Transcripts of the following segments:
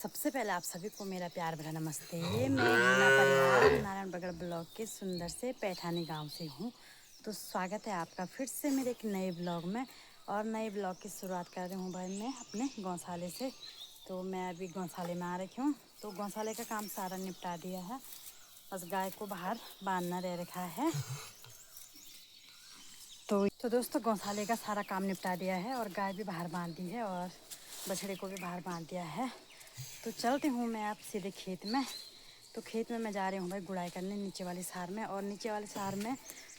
सबसे पहले आप सभी को मेरा प्यार भरा नमस्ते। मैं हिना परिवार नारायणगढ़ ब्लॉक के सुंदर से पैठानी गांव से हूं। तो स्वागत है आपका फिर से मेरे एक नए ब्लॉग में। और नए ब्लॉग की शुरुआत कर रही हूं भाई मैं अपने गौशाले से। तो मैं अभी गौशाले में आ रखी हूँ। तो गौशाले का काम सारा निपटा दिया है, बस गाय को बाहर बांधना रह रखा है। तो दोस्तों गौशाले का सारा काम निपटा दिया है और गाय भी बाहर बांध दी है और बछड़े को भी बाहर बांध दिया है। तो चलती हूँ मैं आप सीधे खेत में। तो खेत में मैं जा रही हूँ भाई गुड़ाई करने नीचे वाली सार में। और नीचे वाली सार में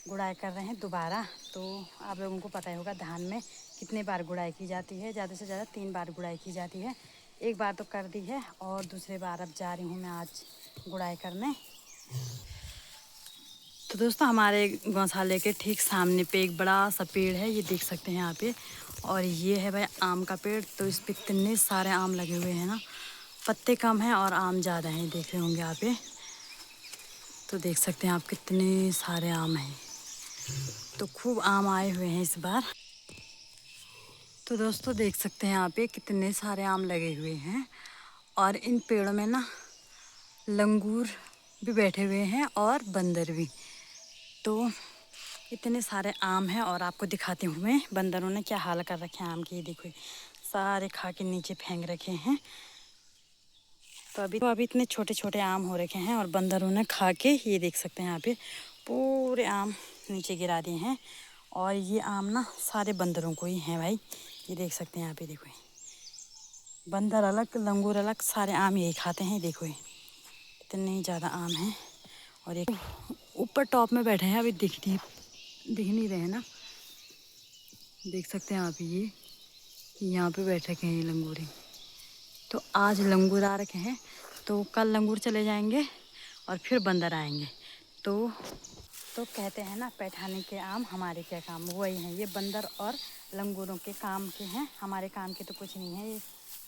गुड़ाई कर रहे हैं दोबारा। तो आप लोगों को पता ही होगा धान में कितने बार गुड़ाई की जाती है। ज़्यादा से ज़्यादा 3 बार गुड़ाई की जाती है। एक बार तो कर दी है और दूसरे बार अब जा रही हूँ मैं आज गुड़ाई करने। तो दोस्तों हमारे गौशाले के ठीक सामने पे एक बड़ा सा पेड़ है, ये देख सकते हैं यहाँ पे। और ये है भाई आम का पेड़। तो इस पे इतने सारे आम लगे हुए हैं ना, पत्ते कम हैं और आम ज़्यादा हैं, देख रहे होंगे यहाँ पे। तो देख सकते हैं आप कितने सारे आम हैं। तो खूब आम आए हुए हैं इस बार। तो दोस्तों देख सकते हैं यहाँ पे कितने सारे आम लगे हुए हैं। और इन पेड़ों में ना लंगूर भी बैठे हुए हैं और बंदर भी। तो इतने सारे आम हैं और आपको दिखाती हूँ मैं बंदरों ने क्या हाल कर रखे हैं आम के। ये देखो सारे खा के नीचे फेंक रखे हैं। तो अभी इतने छोटे छोटे आम हो रखे हैं और बंदरों ने खा के, ये देख सकते हैं यहाँ पे पूरे आम नीचे गिरा दिए हैं। और ये आम ना सारे बंदरों को ही हैं भाई, ये देख सकते हैं यहाँ पे। देखो बंदर अलग लंगूर अलग, सारे आम यही खाते हैं। देखो इतने ज़्यादा आम हैं। और एक ऊपर टॉप में बैठे हैं, अभी दिख नहीं रहे ना, देख सकते हैं आप। ये यहाँ पे बैठ रखे हैं ये लंगूरे। तो आज लंगूर आ रखे हैं, तो कल लंगूर चले जाएंगे और फिर बंदर आएंगे। तो कहते हैं ना पैठानी के आम हमारे क्या काम, वही हैं ये बंदर और लंगूरों के काम के हैं। हमारे काम के तो कुछ नहीं है ये,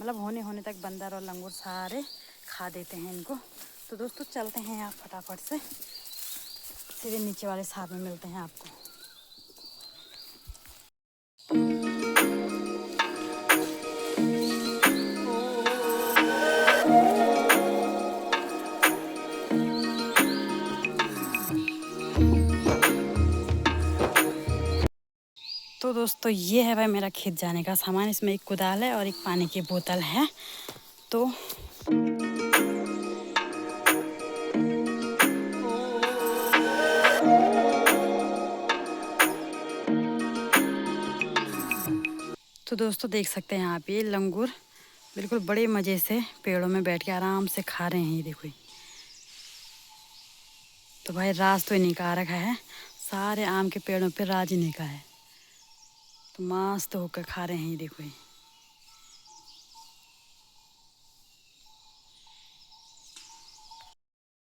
मतलब होने तक बंदर और लंगूर सारे खा देते हैं इनको। तो दोस्तों चलते हैं आप फटाफट से, सीधे नीचे वाले साथ में मिलते हैं आपको। तो दोस्तों ये है भाई मेरा खेत जाने का सामान। इसमें एक कुदाल है और एक पानी की बोतल है। तो दोस्तों देख सकते हैं यहाँ पे लंगूर बिल्कुल बड़े मज़े से पेड़ों में बैठ के आराम से खा रहे हैं। ये देखो तो भाई राज तो इन्हीं का आ रखा है, सारे आम के पेड़ों पे राज इन्हीं का है। तो मस्त होकर खा रहे हैं। ये देखो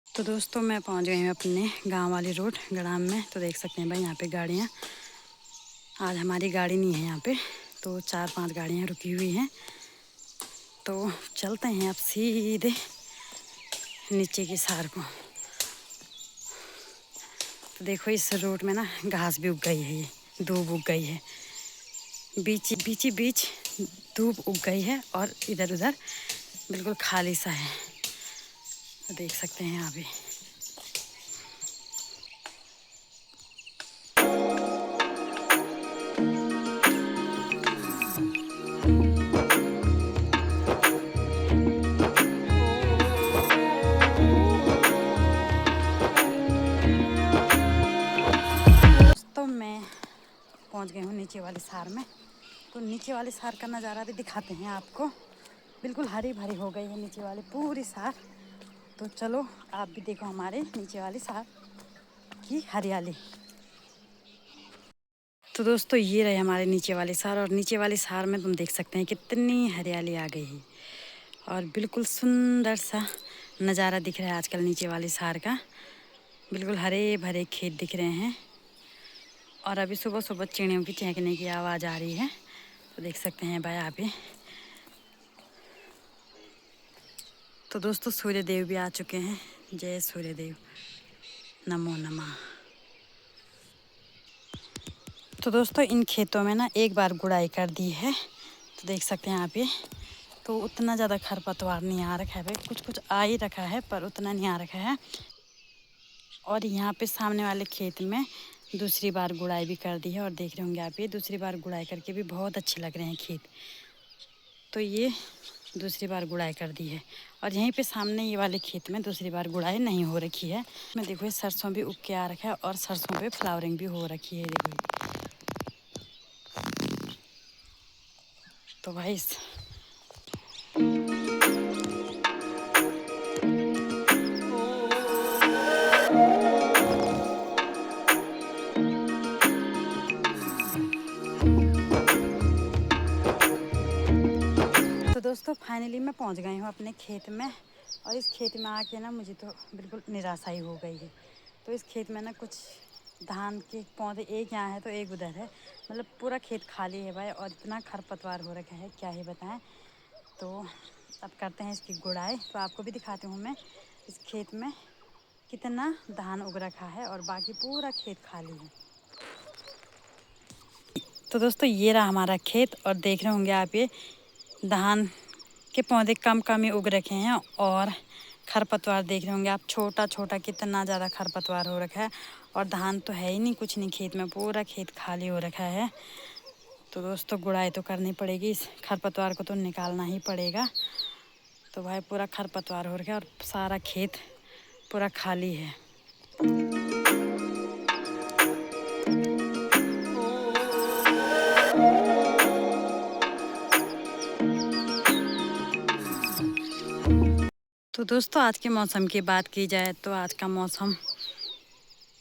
तो दोस्तों मैं पहुंच गई हूँ अपने गांव वाली रोड गड़ाम में। तो देख सकते हैं भाई यहाँ पे गाड़ियाँ, आज हमारी गाड़ी नहीं है यहाँ पे, तो 4-5 गाड़ियाँ रुकी हुई हैं। तो चलते हैं अब सीधे नीचे की सार को। तो देखो इस रोड में ना घास भी उग गई है, ये धूप उग गई है, बीच धूप उग गई है और इधर उधर बिल्कुल खाली सा है। तो देख सकते हैं यहाँ पे। दोस्तों मैं पहुँच गई हूँ नीचे वाली सार में। तो नीचे वाली सार का नज़ारा भी दिखाते हैं आपको। बिल्कुल हरी भरी हो गई है नीचे वाली पूरी सार। तो चलो आप भी देखो हमारे नीचे वाली सार की हरियाली। तो दोस्तों ये रहे हमारे नीचे वाली सार। और नीचे वाली सार में तुम देख सकते हैं कितनी हरियाली आ गई है और बिल्कुल सुंदर सा नज़ारा दिख रहा है आजकल नीचे वाली सार का। बिल्कुल हरे भरे खेत दिख रहे हैं और अभी सुबह सुबह चिड़ियों की चहकने की आवाज़ आ रही है। तो देख सकते हैं भाई आप भी। तो दोस्तों सूर्य देव भी आ चुके हैं। जय सूर्य देव, नमो नमः। तो दोस्तों इन खेतों में ना एक बार गुड़ाई कर दी है। तो देख सकते हैं आप ये तो उतना ज़्यादा खरपतवार नहीं आ रखा है भाई, कुछ कुछ आ ही रखा है पर उतना नहीं आ रखा है। और यहाँ पे सामने वाले खेत में दूसरी बार गुड़ाई भी कर दी है और देख रहे होंगे आप, ये दूसरी बार गुड़ाई करके भी बहुत अच्छे लग रहे हैं खेत। तो ये दूसरी बार गुड़ाई कर दी है। और यहीं पे सामने ये वाले खेत में दूसरी बार गुड़ाई नहीं हो रखी है। मैं देखो ये सरसों भी उग के आ रखा है और सरसों पे फ्लावरिंग भी हो रखी है, देखो। तो भाई तो दोस्तों फाइनली मैं पहुंच गई हूँ अपने खेत में। और इस खेत में आके ना मुझे तो बिल्कुल निराशा ही हो गई है। तो इस खेत में ना कुछ धान के पौधे एक यहाँ है तो एक उधर है, मतलब पूरा खेत खाली है भाई। और इतना खरपतवार हो रखा है क्या ही बताएं। तो अब करते हैं इसकी गुड़ाई। तो आपको भी दिखाती हूँ मैं इस खेत में कितना धान उग रखा है और बाकी पूरा खेत खाली है। तो दोस्तों ये रहा हमारा खेत और देख रहे होंगे आप, ये धान के पौधे कम कम ही उग रखे हैं और खरपतवार देख रहे होंगे आप, छोटा छोटा कितना ज़्यादा खरपतवार हो रखा है। और धान तो है ही नहीं, कुछ नहीं खेत में, पूरा खेत खाली हो रखा है। तो दोस्तों गुड़ाई तो करनी पड़ेगी, इस खरपतवार को तो निकालना ही पड़ेगा। तो भाई पूरा खरपतवार हो रखा है और सारा खेत पूरा खाली है। तो दोस्तों आज के मौसम की बात की जाए तो आज का मौसम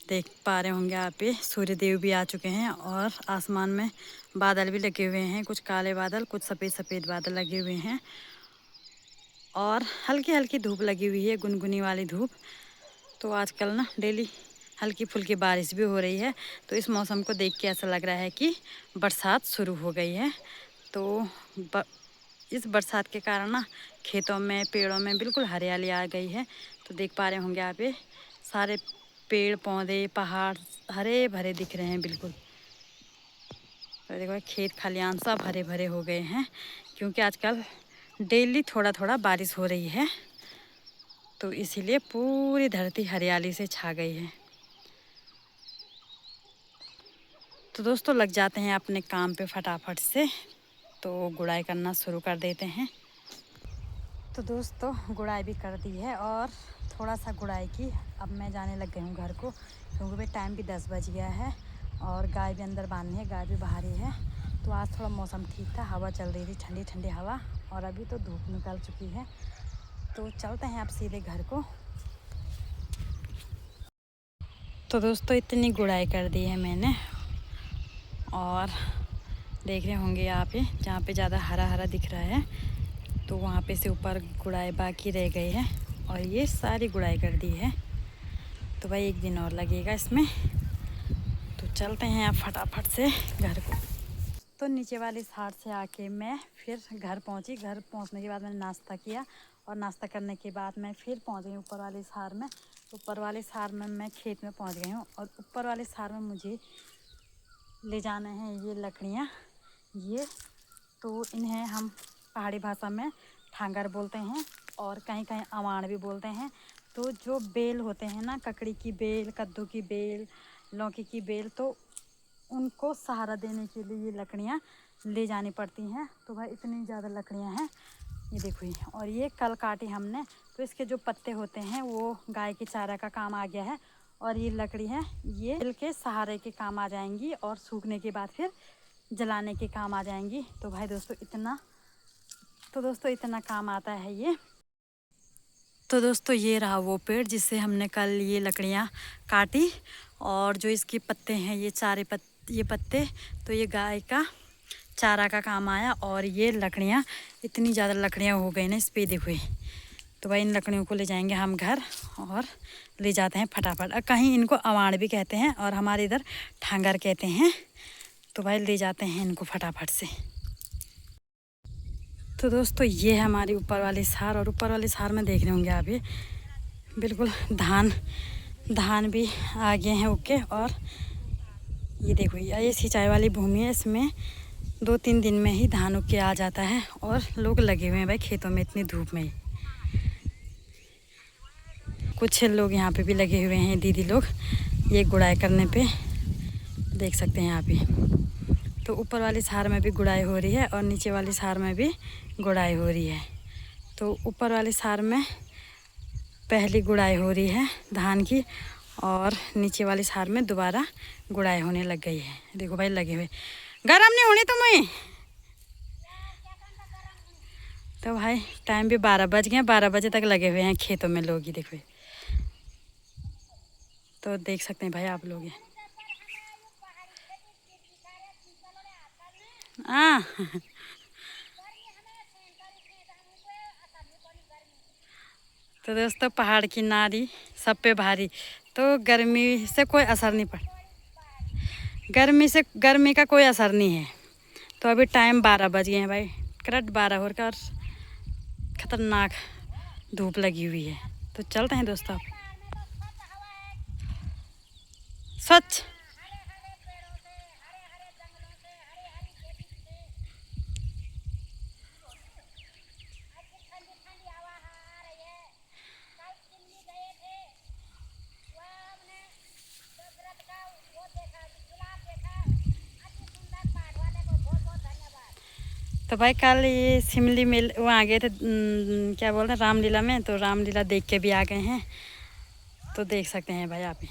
देख पा रहे होंगे आप, ये सूर्य देव भी आ चुके हैं और आसमान में बादल भी लगे हुए हैं, कुछ काले बादल, कुछ सफ़ेद सफ़ेद बादल लगे हुए हैं। और हल्की हल्की धूप लगी हुई है, गुनगुनी वाली धूप। तो आजकल ना डेली हल्की फुल्की बारिश भी हो रही है। तो इस मौसम को देख के ऐसा लग रहा है कि बरसात शुरू हो गई है। तो इस बरसात के कारण ना खेतों में पेड़ों में बिल्कुल हरियाली आ गई है। तो देख पा रहे होंगे आप, ये सारे पेड़ पौधे पहाड़ हरे भरे दिख रहे हैं बिल्कुल। तो देखो खेत खलियान सब हरे भरे हो गए हैं, क्योंकि आजकल डेली थोड़ा थोड़ा बारिश हो रही है। तो इसीलिए पूरी धरती हरियाली से छा गई है। तो दोस्तों लग जाते हैं अपने काम पे फटाफट से। तो गुड़ाई करना शुरू कर देते हैं। तो दोस्तों गुड़ाई भी कर दी है और थोड़ा सा गुड़ाई की, अब मैं जाने लग गई हूँ घर को, क्योंकि भाई टाइम भी 10 बज गया है और गाय भी अंदर बांधनी है, गाय भी बाहर ही है। तो आज थोड़ा मौसम ठीक था, हवा चल रही थी, ठंडी ठंडी हवा। और अभी तो धूप निकल चुकी है। तो चलते हैं आप सीधे घर को। तो दोस्तों इतनी गुड़ाई कर दी है मैंने और देख रहे होंगे आप, ये जहाँ पे ज़्यादा हरा हरा दिख रहा है तो वहाँ पे से ऊपर गुड़ाई बाकी रह गई है और ये सारी गुड़ाई कर दी है। तो भाई एक दिन और लगेगा इसमें। तो चलते हैं आप फटाफट से घर को। तो नीचे वाली साइड से आके मैं फिर घर पहुँची। घर पहुँचने के बाद मैंने नाश्ता किया और नाश्ता करने के बाद मैं फिर पहुँच गई ऊपर वाली सार में। ऊपर वाली सार में मैं खेत में पहुँच गई हूँ और ऊपर वाली सार में मुझे ले जाना है ये लकड़ियाँ। ये तो इन्हें हम पहाड़ी भाषा में ठांगर बोलते हैं और कहीं कहीं अवाण भी बोलते हैं। तो जो बेल होते हैं ना, ककड़ी की बेल, कद्दू की बेल, लौकी की बेल, तो उनको सहारा देने के लिए ये लकड़ियाँ ले जानी पड़ती हैं। तो भाई इतनी ज़्यादा लकड़ियाँ हैं, ये देखो ये। और ये कल काटी हमने, तो इसके जो पत्ते होते हैं वो गाय के चारा का काम आ गया है और ये लकड़ी है ये बेल के सहारे के काम आ जाएंगी और सूखने के बाद फिर जलाने के काम आ जाएंगी। तो भाई दोस्तों इतना काम आता है ये। तो दोस्तों ये रहा वो पेड़ जिससे हमने कल ये लकड़ियाँ काटी और जो इसके पत्ते हैं ये पत्ते तो ये गाय का चारा का काम आया। और ये लकड़ियाँ इतनी ज़्यादा लकड़ियाँ हो गई ना इस पे, देखो। तो भाई इन लकड़ियों को ले जाएंगे हम घर और ले जाते हैं फटाफट। कहीं इनको अवाण भी कहते हैं और हमारे इधर ठांगर कहते हैं। तो भाई ले जाते हैं इनको फटाफट से। तो दोस्तों ये है हमारी ऊपर वाली सार और ऊपर वाली सार में देख रहे होंगे आप, ये बिल्कुल धान भी आ गए हैं उग के। और ये देखो ये सिंचाई वाली भूमि है, इसमें 2-3 दिन में ही धान उग के आ जाता है और लोग लगे हुए हैं भाई खेतों में इतनी धूप में ही। कुछ लोग यहाँ पे भी लगे हुए हैं, दीदी लोग ये गुड़ाई करने पे, देख सकते हैं यहाँ पे। तो ऊपर वाली सार में भी गुड़ाई हो रही है और नीचे वाली सार में भी गुड़ाई हो रही है। तो ऊपर वाली सार में पहली गुड़ाई हो रही है धान की और नीचे वाली सार में दोबारा गुड़ाई होने लग गई है। देखो भाई लगे हुए, गरम नहीं होनी तुम्हें। तो भाई टाइम भी 12 बज गए, 12 बजे तक लगे हुए हैं खेतों में लोग ही, देखो। तो देख सकते हैं भाई आप लोग ये। हाँ तो दोस्तों पहाड़ की नारी सब पे भारी, तो गर्मी से कोई असर नहीं पड़, गर्मी का कोई असर नहीं है। तो अभी टाइम 12 बज गए हैं भाई, करेक्ट 12 हो रहा और ख़तरनाक धूप लगी हुई है। तो चलते हैं दोस्तों आप स्वच्छ। तो भाई कल ये शिमली मेल वहाँ गए थे, क्या बोलते हैं, रामलीला में। तो रामलीला देख के भी आ गए हैं। तो देख सकते हैं भाई आप ही।